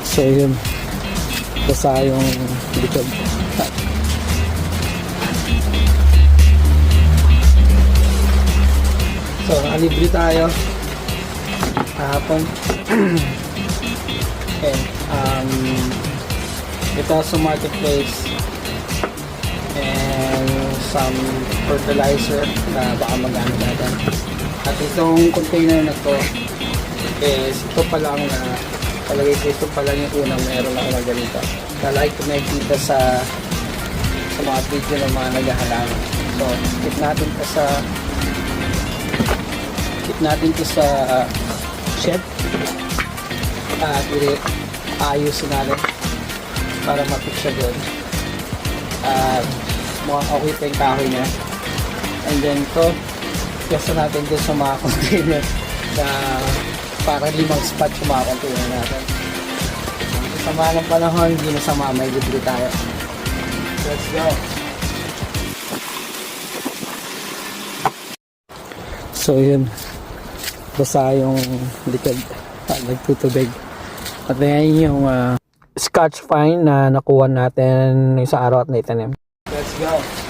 So yun, basa yung likod. So nakalibre tayo kahapon. Okay, ito sa marketplace and some fertilizer na baka magano natin. At itong container na to is ito pa lang na palagay ko, ito pa lang yung unang meron ako na ganito. Like ko nakikita sa mga video ng mga naghahalangan. So keep natin to sa shed at ayusin natin para matik siya doon. At mukhang okay pa yung kahoy niya. And then to piyasa natin doon sa mga container na para 5 spot yung mga container natin. Sama ng panahon, hindi na sama, may libre tayo. Let's go! So yun, basa yung likod, nagtutubig. At yan yung Scotch fine na nakuha natin sa araw at naitanim. Let's go!